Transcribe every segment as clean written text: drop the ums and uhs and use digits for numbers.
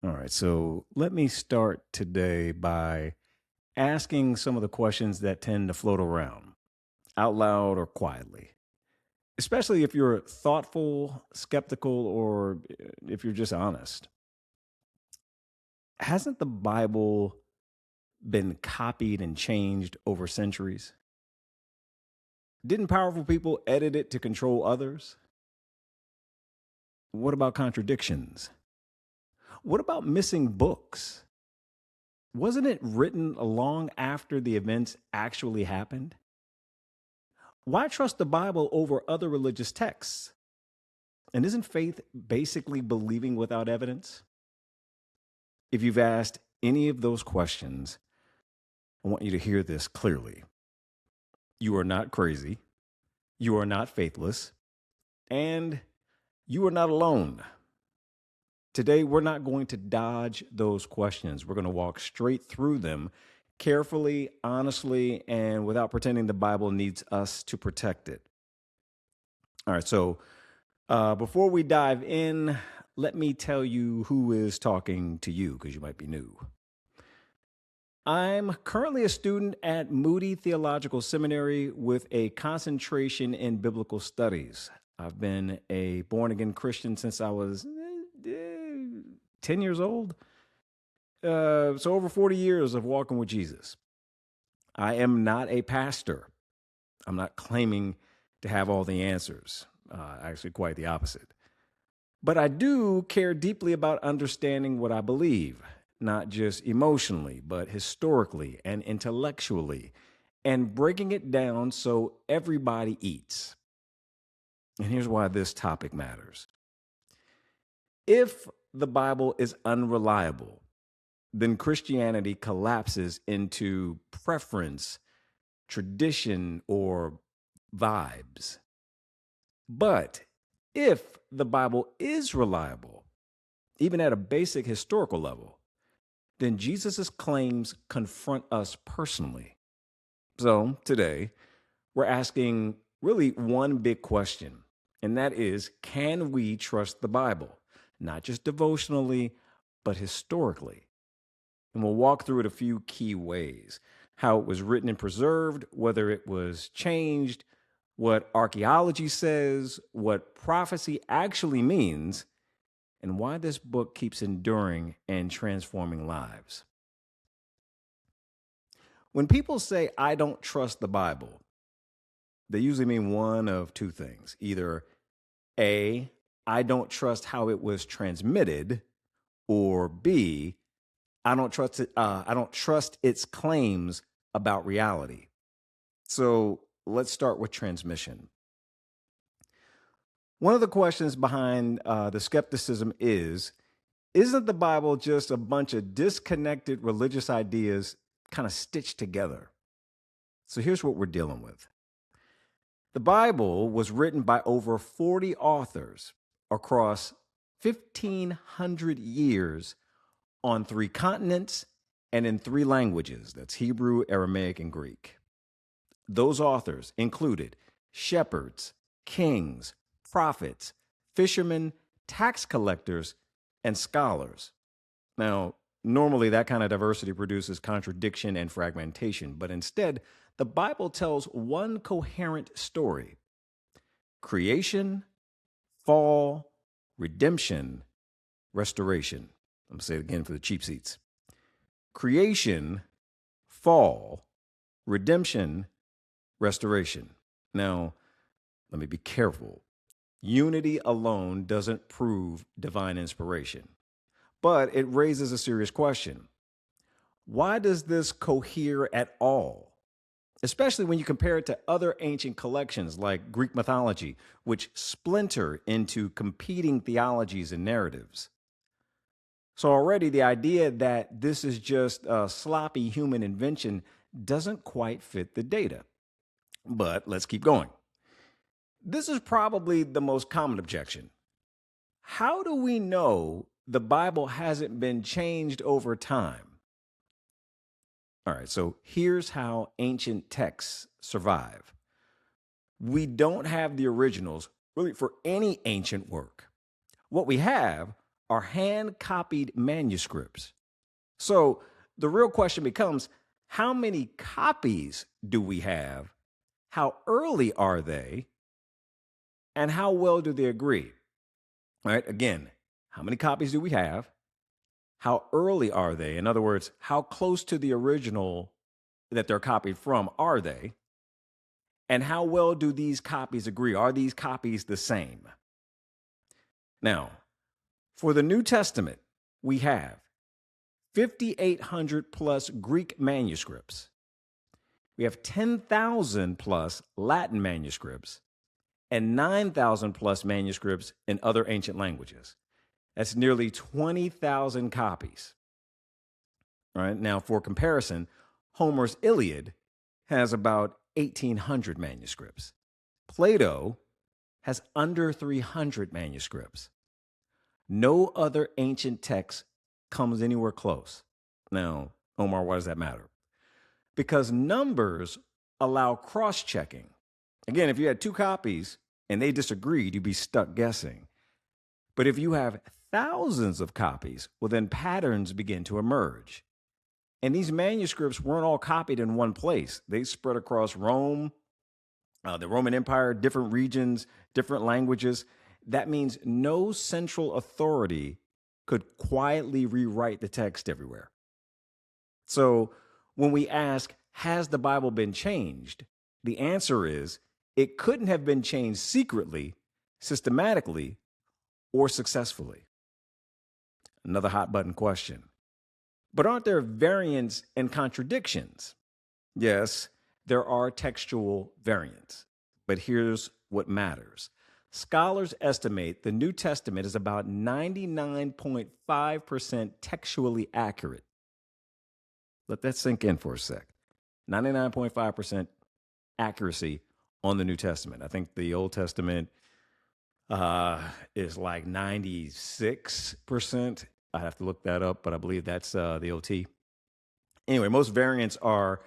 All right, so let me start today by asking some of the questions that tend to float around out loud or quietly, especially if you're thoughtful, skeptical, or if you're just honest. Hasn't the Bible been copied and changed over centuries? Didn't powerful people edit it to control others? What about contradictions? What about missing books? Wasn't it written long after the events actually happened? Why trust the Bible over other religious texts? And isn't faith basically believing without evidence? If you've asked any of those questions, I want you to hear this clearly. You are not crazy, you are not faithless, and you are not alone. Today, we're not going to dodge those questions. We're going to walk straight through them carefully, honestly, and without pretending the Bible needs us to protect it. All right, so before we dive in, let me tell you who is talking to you because you might be new. I'm currently a student at Moody Theological Seminary with a concentration in biblical studies. I've been a born again Christian since I was 10 years old. So over 40 years of walking with Jesus. I am not a pastor. I'm not claiming to have all the answers. Actually, quite the opposite. But I do care deeply about understanding what I believe, not just emotionally, but historically and intellectually, and breaking it down so everybody eats. And here's why this topic matters. If the Bible is unreliable, then Christianity collapses into preference, tradition, or vibes. But if the Bible is reliable, even at a basic historical level, then Jesus' claims confront us personally. So today, we're asking really one big question, and that is, can we trust the Bible? Not just devotionally, but historically. And we'll walk through it a few key ways: how it was written and preserved, whether it was changed, what archaeology says, what prophecy actually means, and why this book keeps enduring and transforming lives. When people say, I don't trust the Bible, they usually mean one of two things. Either A, I don't trust how it was transmitted, or B, I don't trust it. I don't trust its claims about reality. So let's start with transmission. One of the questions behind the skepticism is, isn't the Bible just a bunch of disconnected religious ideas kind of stitched together? So here's what we're dealing with. The Bible was written by over 40 authors across 1,500 years on three continents and in three languages. That's Hebrew, Aramaic, and Greek. Those authors included shepherds, kings, prophets, fishermen, tax collectors, and scholars. Now, normally that kind of diversity produces contradiction and fragmentation, but instead, the Bible tells one coherent story: creation, fall, redemption, restoration. I'm going to say it again for the cheap seats. Creation, fall, redemption, restoration. Now, let me be careful. Unity alone doesn't prove divine inspiration, but it raises a serious question. Why does this cohere at all? Especially when you compare it to other ancient collections like Greek mythology, which splinter into competing theologies and narratives. So already the idea that this is just a sloppy human invention doesn't quite fit the data. But let's keep going. This is probably the most common objection. How do we know the Bible hasn't been changed over time? All right, so here's how ancient texts survive. We don't have the originals really for any ancient work. What we have are hand-copied manuscripts. So the real question becomes, how many copies do we have? How early are they? And how well do they agree? All right, again, how many copies do we have? How early are they? In other words, how close to the original that they're copied from are they? And how well do these copies agree? Are these copies the same? Now, for the New Testament, we have 5,800 plus Greek manuscripts. We have 10,000 plus Latin manuscripts and 9,000 plus manuscripts in other ancient languages. That's nearly 20,000 copies. All right. Now, for comparison, Homer's Iliad has about 1,800 manuscripts. Plato has under 300 manuscripts. No other ancient text comes anywhere close. Now, Omar, why does that matter? Because numbers allow cross-checking. Again, if you had two copies and they disagreed, you'd be stuck guessing. But if you have thousands of copies, well, then patterns begin to emerge. And these manuscripts weren't all copied in one place. They spread across Rome, the Roman Empire, different regions, different languages. That means no central authority could quietly rewrite the text everywhere. So when we ask, has the Bible been changed? The answer is, it couldn't have been changed secretly, systematically, or successfully. Another hot button question. But aren't there variants and contradictions? Yes, there are textual variants. But here's what matters. Scholars estimate the New Testament is about 99.5% textually accurate. Let that sink in for a sec. 99.5% accuracy on the New Testament. I think the Old Testament is like 96%. I have to look that up, but I believe that's the OT. Anyway, most variants are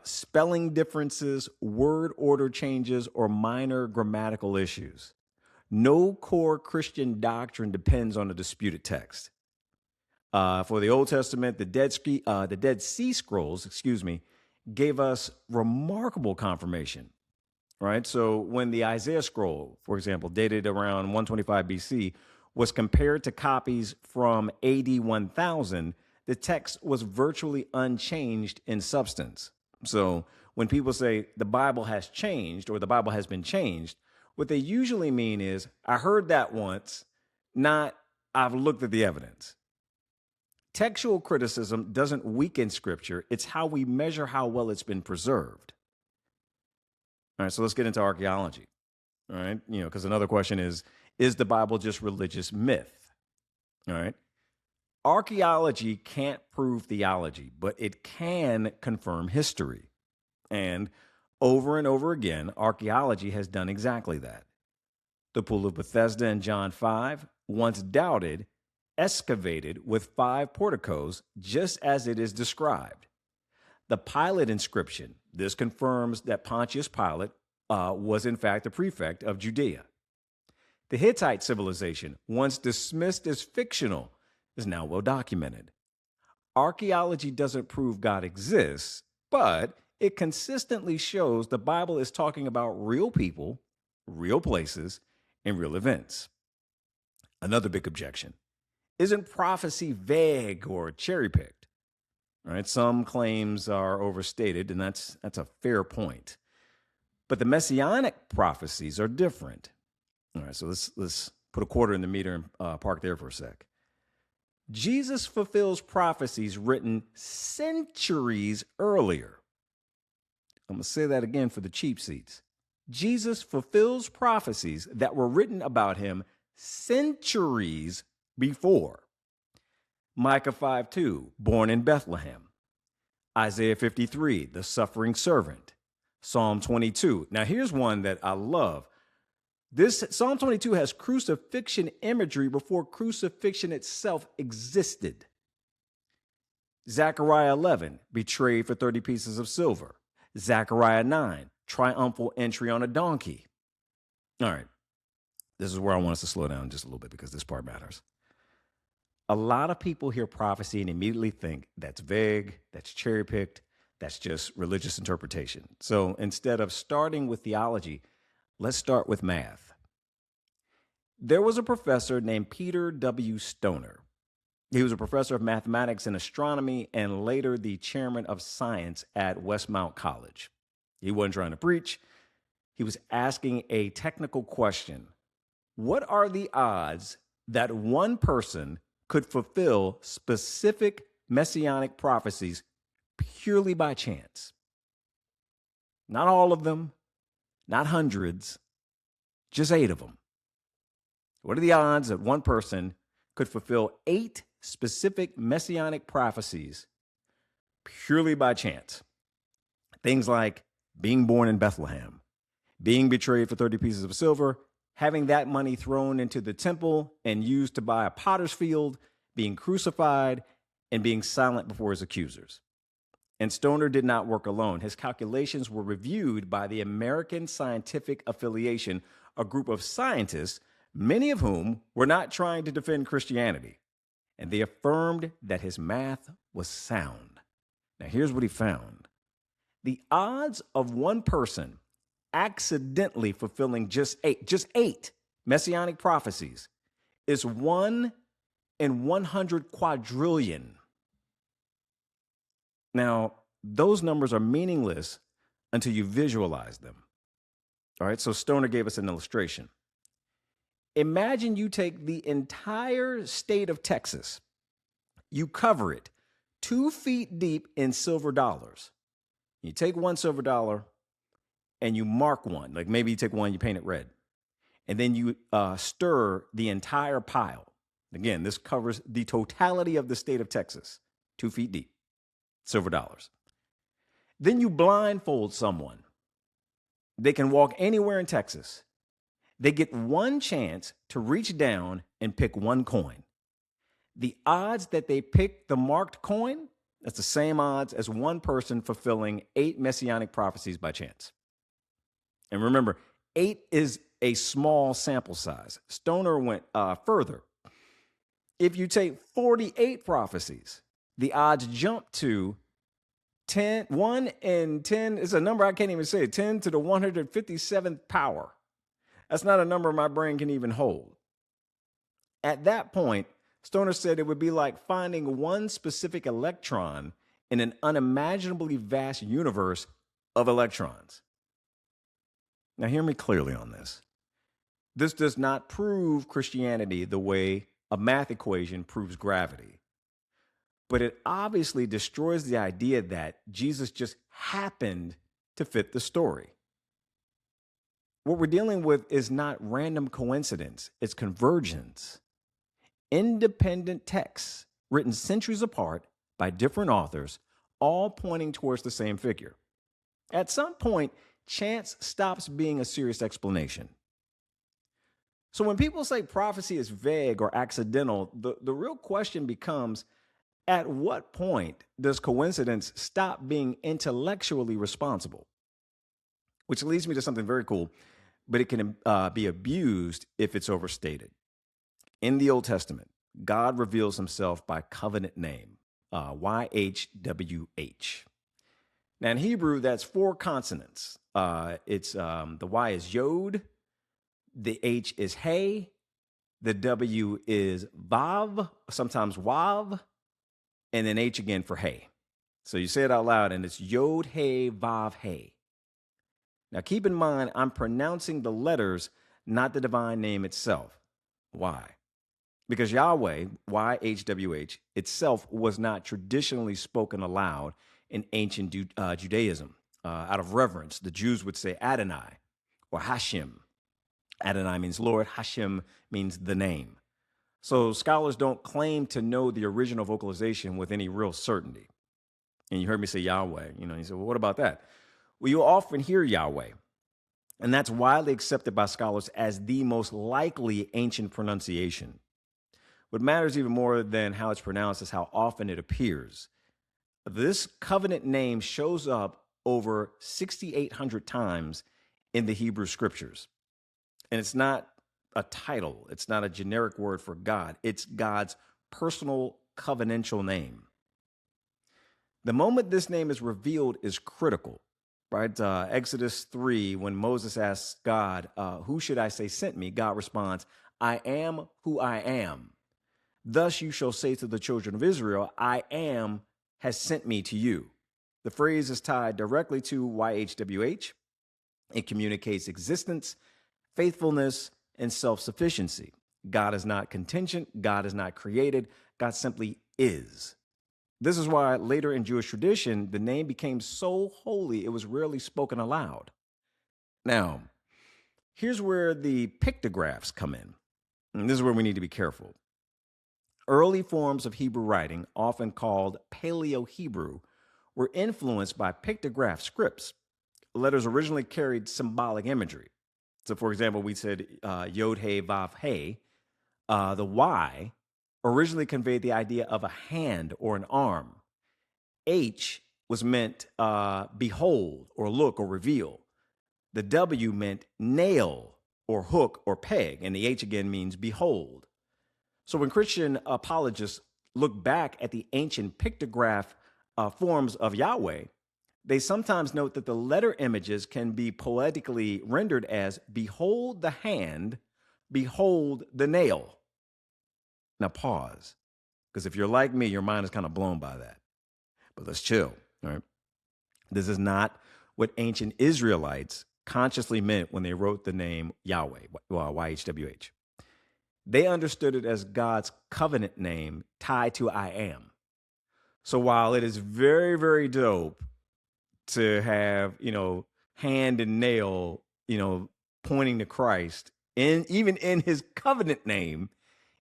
spelling differences, word order changes, or minor grammatical issues. No core Christian doctrine depends on a disputed text. For the Old Testament, the Dead Sea Scrolls, gave us remarkable confirmation. Right? So when the Isaiah scroll, for example, dated around 125 BC, was compared to copies from AD 1000, the text was virtually unchanged in substance. So when people say the Bible has changed or the Bible has been changed, what they usually mean is, I heard that once, not I've looked at the evidence. Textual criticism doesn't weaken scripture. It's how we measure how well it's been preserved. All right, so let's get into archaeology. All right, because another question is the Bible just religious myth? All right. Archaeology can't prove theology, but it can confirm history. And over again, archaeology has done exactly that. The Pool of Bethesda in John 5, once doubted, excavated with 5 porticos, just as it is described. The Pilate inscription, this confirms that Pontius Pilate was in fact the prefect of Judea. The Hittite civilization, once dismissed as fictional, is now well documented. Archaeology doesn't prove God exists, but it consistently shows the Bible is talking about real people, real places, and real events. Another big objection. Isn't prophecy vague or cherry-picked? Right? Some claims are overstated, and that's a fair point. But the messianic prophecies are different. All right, so let's put a quarter in the meter and park there for a sec. Jesus fulfills prophecies written centuries earlier. I'm going to say that again for the cheap seats. Jesus fulfills prophecies that were written about him centuries before. Micah 5:2, born in Bethlehem. Isaiah 53, the suffering servant. Psalm 22. Now here's one that I love. This Psalm 22 has crucifixion imagery before crucifixion itself existed. Zechariah 11, betrayed for 30 pieces of silver. Zechariah 9, triumphal entry on a donkey. All right, this is where I want us to slow down just a little bit because this part matters. A lot of people hear prophecy and immediately think that's vague, that's cherry picked, that's just religious interpretation. So instead of starting with theology, let's start with math. There was a professor named Peter W. Stoner. He was a professor of mathematics and astronomy and later the chairman of science at Westmount College. He wasn't trying to preach, he was asking a technical question. What are the odds that one person could fulfill specific messianic prophecies purely by chance? Not all of them, not hundreds, just 8 of them. What are the odds that one person could fulfill 8 specific messianic prophecies purely by chance? Things like being born in Bethlehem, being betrayed for 30 pieces of silver, having that money thrown into the temple and used to buy a potter's field, being crucified, and being silent before his accusers. And Stoner did not work alone. His calculations were reviewed by the American Scientific Affiliation, a group of scientists, many of whom were not trying to defend Christianity. And they affirmed that his math was sound. Now, here's what he found. The odds of one person accidentally fulfilling just eight messianic prophecies is 1 in 100 quadrillion. Now, those numbers are meaningless until you visualize them. All right, so Stoner gave us an illustration. Imagine you take the entire state of Texas, you cover it 2 feet deep in silver dollars. You take one silver dollar and you mark one, like maybe you take one, you paint it red, and then you stir the entire pile. Again, this covers the totality of the state of Texas, 2 feet deep, silver dollars. Then you blindfold someone. They can walk anywhere in Texas. They get one chance to reach down and pick one coin. The odds that they pick the marked coin, that's the same odds as one person fulfilling 8 messianic prophecies by chance. And remember, 8 is a small sample size. Stoner went further. If you take 48 prophecies, the odds jump to 1 in 10. It's a number I can't even say, 10 to the 157th power. That's not a number my brain can even hold. At that point, Stoner said it would be like finding one specific electron in an unimaginably vast universe of electrons. Now, hear me clearly on this. This does not prove Christianity the way a math equation proves gravity. But it obviously destroys the idea that Jesus just happened to fit the story. What we're dealing with is not random coincidence, it's convergence. Independent texts written centuries apart by different authors, all pointing towards the same figure. At some point, chance stops being a serious explanation. So when people say prophecy is vague or accidental, the real question becomes, at what point does coincidence stop being intellectually responsible? Which leads me to something very cool, but it can be abused if it's overstated. In the Old Testament, God reveals himself by covenant name, YHWH. Now in Hebrew, that's 4 consonants. The Y is Yod, the H is Hey, the W is Vav, sometimes Wav, and then H again for Hey. So you say it out loud and it's Yod, Hey, Vav, Hey. Now keep in mind, I'm pronouncing the letters, not the divine name itself. Why? Because Yahweh, YHWH, itself was not traditionally spoken aloud in ancient Judaism. Out of reverence, the Jews would say Adonai or Hashem. Adonai means Lord, Hashem means the name. So scholars don't claim to know the original vocalization with any real certainty. And you heard me say Yahweh, you said, well, what about that? Well, you'll often hear Yahweh, and that's widely accepted by scholars as the most likely ancient pronunciation. What matters even more than how it's pronounced is how often it appears. This covenant name shows up over 6,800 times in the Hebrew scriptures. And it's not a title. It's not a generic word for God. It's God's personal covenantal name. The moment this name is revealed is critical, right? Exodus 3, when Moses asks God, who should I say sent me? God responds, I am who I am. Thus you shall say to the children of Israel, I am has sent me to you. The phrase is tied directly to YHWH. It communicates existence, faithfulness, and self-sufficiency. God is not contingent. God is not created. God simply is. This is why later in Jewish tradition, the name became so holy, it was rarely spoken aloud. Now, here's where the pictographs come in. And this is where we need to be careful. Early forms of Hebrew writing, often called Paleo-Hebrew, were influenced by pictograph scripts. Letters originally carried symbolic imagery. So, for example, we said Yod He Vav He. The Y originally conveyed the idea of a hand or an arm. H was meant behold or look or reveal. The W meant nail or hook or peg, and the H again means behold. So when Christian apologists look back at the ancient pictograph forms of Yahweh, they sometimes note that the letter images can be poetically rendered as behold the hand, behold the nail. Now pause, because if you're like me, your mind is kind of blown by that. But let's chill, all right? This is not what ancient Israelites consciously meant when they wrote the name Yahweh, YHWH. They understood it as God's covenant name tied to I am. So while it is very, very dope to have, hand and nail, pointing to Christ, even in his covenant name,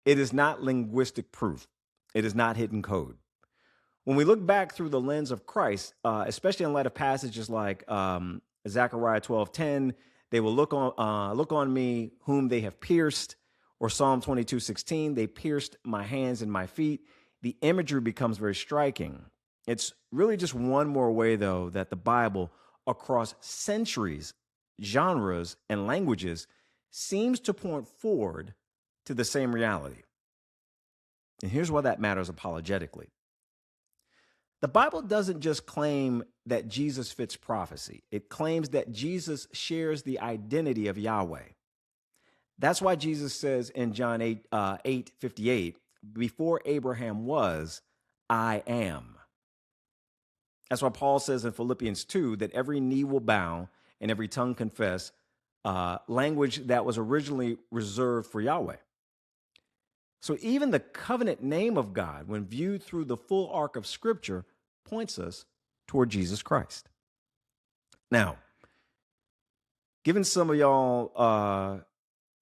it is not linguistic proof. It is not hidden code. When we look back through the lens of Christ, especially in light of passages like Zechariah 12:10, they will look on me whom they have pierced, or Psalm 22:16, they pierced my hands and my feet. The imagery becomes very striking. It's really just one more way, though, that the Bible, across centuries, genres, and languages, seems to point forward to the same reality. And here's why that matters apologetically. The Bible doesn't just claim that Jesus fits prophecy. It claims that Jesus shares the identity of Yahweh. That's why Jesus says in John 8:58, before Abraham was, I am. That's why Paul says in Philippians 2 that every knee will bow and every tongue confess, language that was originally reserved for Yahweh. So even the covenant name of God, when viewed through the full arc of Scripture, points us toward Jesus Christ. Now, given some of y'all,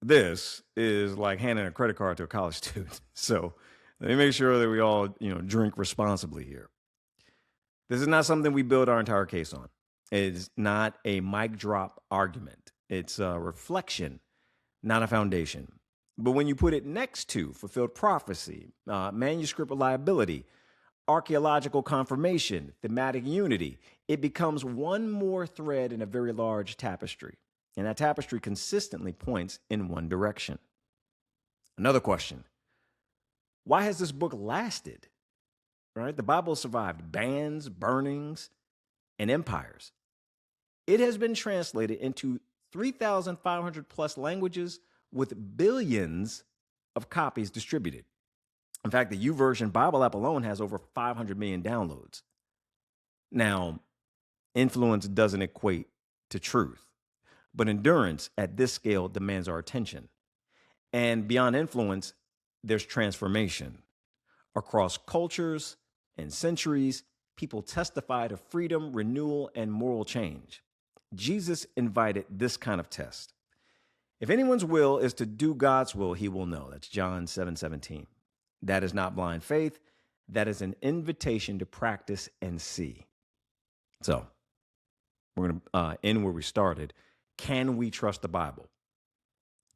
this is like handing a credit card to a college student. So let me make sure that we all, drink responsibly here. This is not something we build our entire case on. It is not a mic drop argument. It's a reflection, not a foundation. But when you put it next to fulfilled prophecy, manuscript reliability, archaeological confirmation, thematic unity, it becomes one more thread in a very large tapestry. And that tapestry consistently points in one direction. Another question: why has this book lasted? Right? The Bible survived bans, burnings, and empires. It has been translated into 3,500 plus languages with billions of copies distributed. In fact, the YouVersion Bible app alone has over 500 million downloads. Now, influence doesn't equate to truth, but endurance at this scale demands our attention. And beyond influence, there's transformation. Across cultures and centuries, people testify to freedom, renewal, and moral change. Jesus invited this kind of test. If anyone's will is to do God's will, he will know. That's John 7:17. That is not blind faith. That is an invitation to practice and see. So we're going to end where we started. Can we trust the Bible?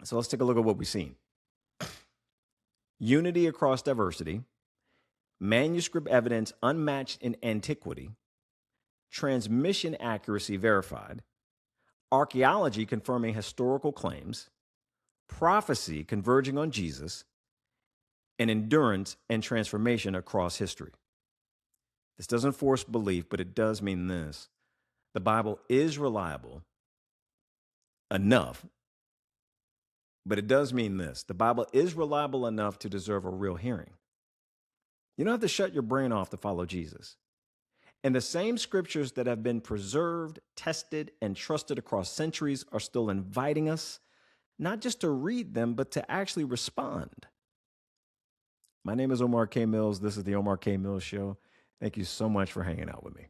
So let's take a look at what we've seen. Unity across diversity, manuscript evidence unmatched in antiquity, transmission accuracy verified, archaeology confirming historical claims, prophecy converging on Jesus, and endurance and transformation across history. This doesn't force belief, but it does mean this. The Bible is reliable enough, but it does mean this. The Bible is reliable enough to deserve a real hearing. You don't have to shut your brain off to follow Jesus. And the same scriptures that have been preserved, tested, and trusted across centuries are still inviting us not just to read them, but to actually respond. My name is Omar K. Mills. This is the Omar K. Mills Show. Thank you so much for hanging out with me.